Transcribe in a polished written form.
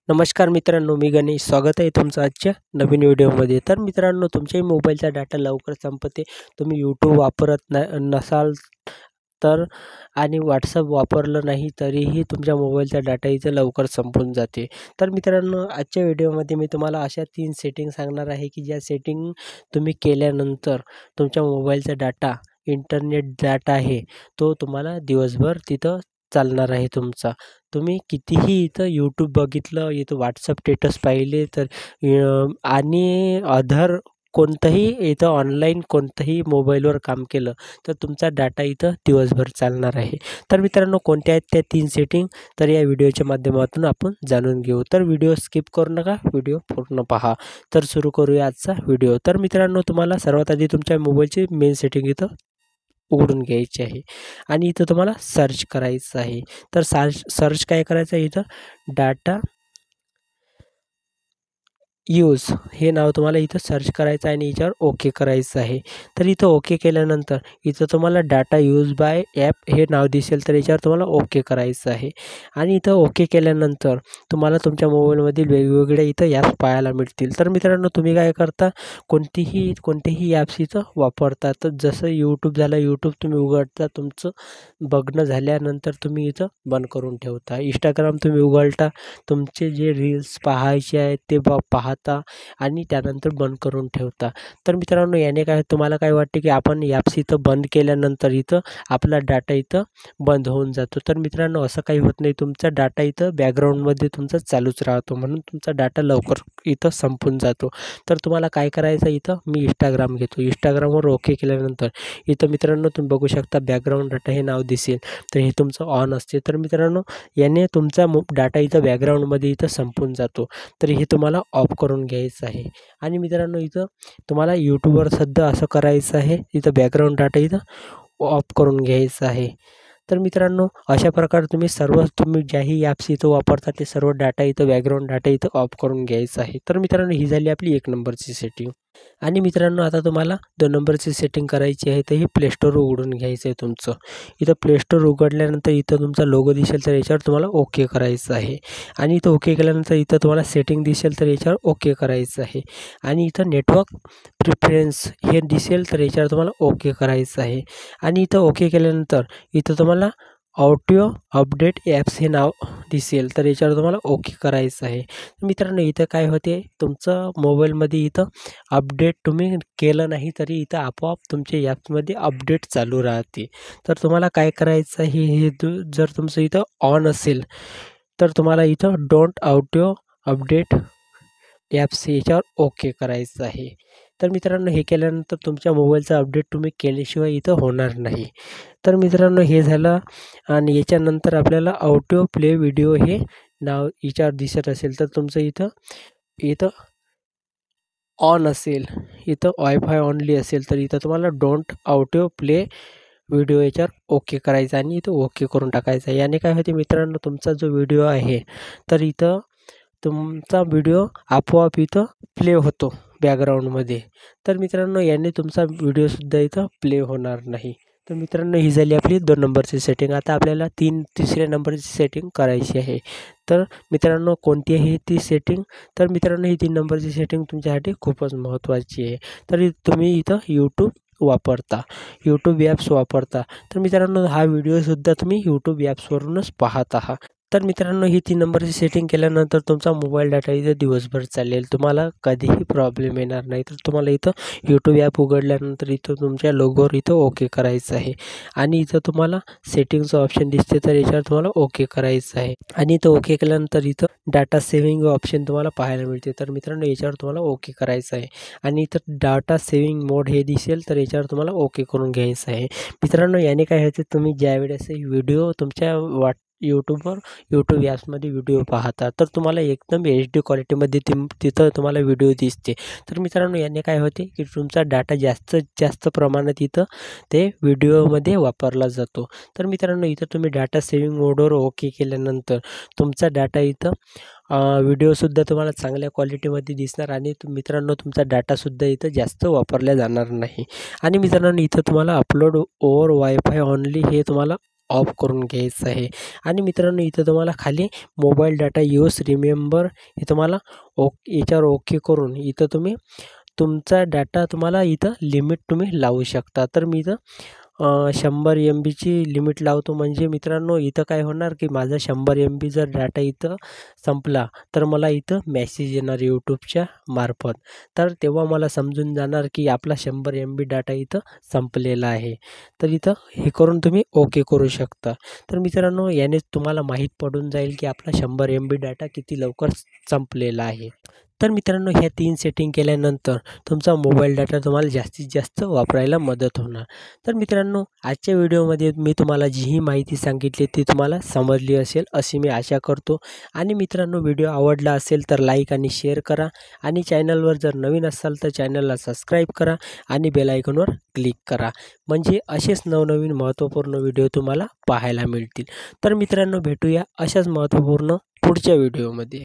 नमस्कार मित्रांनो, मी गणेश. स्वागत आहे तुमचं आजच्या नवीन व्हिडिओमध्ये. तर मित्रांनो, तुमच्याही मोबाईलचा डाटा लवकर संपते. तुम्ही YouTube वापरत नसाल तर आणि WhatsApp वापरलं नाही तरीही तुमच्या मोबाईलचा डाटा इथं लवकर संपून जाते. तर मित्रांनो, आजच्या व्हिडिओमध्ये मी तुम्हाला अशा 3 सेटिंग सांगणार आहे, की ज्या सेटिंग तुम्ही केल्यानंतर तुमच्या मोबाईलचा डाटा, इंटरनेट डाटा आहे, तो तुम्हाला दिवसभर तिथं चालणार आहे तुमचा. तुम्ही कितीही इथं YouTube बघितलं, इथं WhatsApp स्टेटस पाहिले तर आणि अदर कोणतंही इथं ऑनलाईन कोणतंही मोबाईलवर काम केलं, तर तुमचा डाटा इथं दिवसभर चालणार आहे. तर मित्रांनो, कोणत्या आहेत त्या 3 सेटिंग? तर या व्हिडिओच्या माध्यमातून आपण जाणून घेऊ. तर व्हिडिओ स्किप करू नका, व्हिडिओ पूर्ण पहा. तर सुरू करूया आजचा व्हिडिओ. तर मित्रांनो, तुम्हाला सर्वात आधी तुमच्या मोबाईलची मेन सेटिंग इथं उघडून घ्यायची आहे आणि इथं तुम्हाला सर्च करायचं आहे. तर सर्च काय करायचं आहे, इथं डाटा यूज हे नाव तुम्हाला इथं सर्च करायचं आहे आणि याच्यावर ओके करायचं आहे. तर इथं ओके केल्यानंतर इथं तुम्हाला डाटा यूज बाय ॲप हे नाव दिसेल, तर याच्यावर तुम्हाला ओके करायचं आहे. आणि इथं ओके केल्यानंतर तुम्हाला तुमच्या मोबाईलमधील वेगवेगळे इथं ॲप्स पाहायला मिळतील. तर मित्रांनो, तुम्ही काय करता, कोणतेही ॲप्स इथं वापरता. तर जसं YouTube झालं, YouTube तुम्ही उघडता, तुमचं बघणं झाल्यानंतर तुम्ही इथं बंद करून ठेवता. Instagram तुम्ही उघडता, तुमचे जे रील्स पाहायचे आहेत ते पाहता आणि त्यानंतर बंद करून ठेवता. तर मित्रांनो, याने काय तुम्हाला काय वाटते, की आपण ॲप्स इथं बंद केल्यानंतर इथं आपला डाटा इथं बंद होऊन जातो. तर मित्रांनो, असं काही होत नाही. तुमचा डाटा इथं बॅकग्राऊंडमध्ये तुमचा चालूच राहतो, म्हणून तुमचा डाटा लवकर इथं संपून जातो. तर तुम्हाला काय करायचं, इथं मी Instagram घेतो. Instagramवर ओके केल्यानंतर इथं मित्रांनो तुम्ही बघू शकता, बॅकग्राऊंड डाटा हे नाव दिसेल, तर हे तुमचं ऑन असते. तर मित्रांनो, याने तुमचा डाटा इथं बॅकग्राऊंडमध्ये इथं संपून जातो. तर हे तुम्हाला ऑफ करून घ्यायचं आहे. आणि मित्रांनो, इथं तुम्हाला YouTubeवर सुद्धा असं करायचं आहे. इथं बॅकग्राऊंड डाटा इथं ऑफ करून घ्यायचं आहे. तर मित्रांनो, अशा प्रकारे तुम्ही ज्याही ॲप्स इथं वापरता ते सर्व डाटा इथं बॅकग्राऊंड डाटा इथं ऑफ करून घ्यायचा आहे. तर मित्रांनो, ही झाली आपली 1 नंबरची सेटिंग. आणि मित्रांनो, आता तुम्हाला 2 नंबरची सेटिंग करायची आहे. तर ही प्ले स्टोअर उघडून घ्यायचं आहे तुमचं. इथं प्ले स्टोअर उघडल्यानंतर इथं तुमचा लोगो दिसेल, तर याच्यावर तुम्हाला ओके करायचं आहे. आणि इथं ओके केल्यानंतर इथं तुम्हाला सेटिंग दिसेल, तर याच्यावर ओके करायचं आहे. आणि इथं नेटवर्क प्रिफरन्स हे दिसेल, तर याच्यावर तुम्हाला ओके करायचं आहे. आणि इथं ओके केल्यानंतर इथं तुम्हाला ऑडिओ अपडेट ॲप्स हे नाव दिसेल, तर याच्यावर तुम्हाला ओके करायचं आहे. मित्रांनो, इथं काय होते, तुमचं मोबाईलमध्ये इथं अपडेट तुम्ही केलं नाही तरी इथं आपोआप तुमच्या ॲप्समध्ये अपडेट चालू राहते. तर तुम्हाला काय करायचं आहे, हे जर तुमचं इथं ऑन असेल, तर तुम्हाला इथं डोंट ऑडिओ अपडेट ॲप्स याच्यावर ओके करायचं आहे. तर मित्रांनो, हे केल्यानंतर तुमच्या मोबाईलचा अपडेट तुम्ही केल्याशिवाय इथं होणार नाही. तर मित्रांनो, हे झालं. आणि याच्यानंतर आपल्याला ऑडिओ प्ले व्हिडिओ हे नाव याच्यावर दिसत असेल, तर तुमचं इथं इथं ऑन असेल, इथं वायफाय ऑनली असेल, तर इथं तुम्हाला डोंट ऑडिओ प्ले व्हिडिओ याच्यावर ओके करायचा आणि इथं ओके करून टाकायचा. याने काय होते मित्रांनो, तुमचा जो व्हिडिओ आहे, तर इथं तुमचा व्हिडिओ आपोआप इथं प्ले होतो बॅकग्राऊंडमध्ये. तर मित्रांनो, याने तुमचा व्हिडिओसुद्धा इथं प्ले होणार नाही. तर मित्रांनो, ही झाली आपली 2 नंबरची सेटिंग. आता आपल्याला तिसऱ्या नंबरची सेटिंग करायची आहे. तर मित्रांनो, कोणती आहे ती सेटिंग? तर मित्रांनो, ही 3 नंबरची सेटिंग तुमच्यासाठी खूपच महत्त्वाची आहे. तर तुम्ही इथं YouTube ॲप्स वापरता. तर मित्रांनो, हा व्हिडिओसुद्धा तुम्ही YouTube ॲप्सवरूनच पाहत आहात. तर मित्रांनो, ही 3 नंबरची सेटिंग केल्यानंतर तुमचा मोबाईल डाटा इथं दिवसभर चालेल. तुम्हाला कधीही प्रॉब्लेम येणार नाही. तर तुम्हाला इथं YouTube ॲप उघडल्यानंतर इथं तुमच्या लोगोवर इथं ओके करायचं आहे. आणि इथं तुम्हाला सेटिंगचं ऑप्शन दिसते, तर याच्यावर तुम्हाला ओके करायचं आहे. आणि इथं ओके केल्यानंतर इथं डाटा सेव्हिंग ऑप्शन तुम्हाला पाहायला मिळते. तर मित्रांनो, याच्यावर तुम्हाला ओके करायचं आहे. आणि इथं डाटा सेव्हिंग मोड हे दिसेल, तर याच्यावर तुम्हाला ओके करून घ्यायचं आहे. मित्रांनो, याने काय होते, तुम्ही ज्यावेळेस व्हिडिओ तुमच्या YouTube ॲप्समध्ये व्हिडिओ पाहता, तर तुम्हाला एकदम HD क्वालिटीमध्ये तिथं तुम्हाला व्हिडिओ दिसते. तर मित्रांनो, याने काय होते, की तुमचा डाटा जास्तीत जास्त प्रमाणात इथं ते व्हिडिओमध्ये वापरला जातो. तर मित्रांनो, इथं तुम्ही डाटा सेव्हिंग मोडवर ओके केल्यानंतर तुमचा डाटा इथं व्हिडिओसुद्धा तुम्हाला चांगल्या क्वालिटीमध्ये दिसणार आणि मित्रांनो, तुमचा डाटासुद्धा इथं जास्त वापरला जाणार नाही. आणि मित्रांनो, इथं तुम्हाला अपलोड ओव्हर वायफाय ऑनली हे तुम्हाला ऑफ करून घ्यायचं आहे. आणि मित्रांनो इथं तुम्हाला खाली मोबाईल डाटा यूज रिमेंबर हे तुम्हाला याच्यावर ओके करून इथं तुम्ही तुमचा डाटा तुम्हाला इथं लिमिट तुम्ही लावू शकता. तर मी इथं 100 MBची लिमिट लावतो. म्हणजे मित्रांनो इथं काय होणार की माझा 100 MB जर डाटा इथं संपला तर मला इथं मेसेज येणार YouTubeच्या मार्फत. तर तेव्हा मला समजून जाणार की आपला 100 MB डाटा इथं संपलेला आहे. तर इथं हे करून तुम्ही ओके करू शकता. तर मित्रांनो याने तुम्हाला माहीत पडून जाईल की आपला 100 MB डाटा किती लवकर संपलेला आहे. तर मित्रांनो ह्या 3 सेटिंग केल्यानंतर तुमचा मोबाईल डाटा तुम्हाला जास्तीत जास्त वापरायला मदत होणार. तर मित्रांनो आजच्या व्हिडिओमध्ये मी तुम्हाला जी ही माहिती सांगितली ती तुम्हाला समजली असेल अशी मी आशा करतो. आणि मित्रांनो व्हिडिओ आवडला असेल तर लाईक आणि शेअर करा. आणि चॅनलवर जर नवीन असाल तर चॅनलला सबस्क्राईब करा आणि बेल आयकॉनवर क्लिक करा. म्हणजे असेच नवनवीन महत्त्वपूर्ण व्हिडिओ तुम्हाला पाहायला मिळतील. तर मित्रांनो भेटूया अशाच महत्त्वपूर्ण पुढच्या व्हिडिओमध्ये.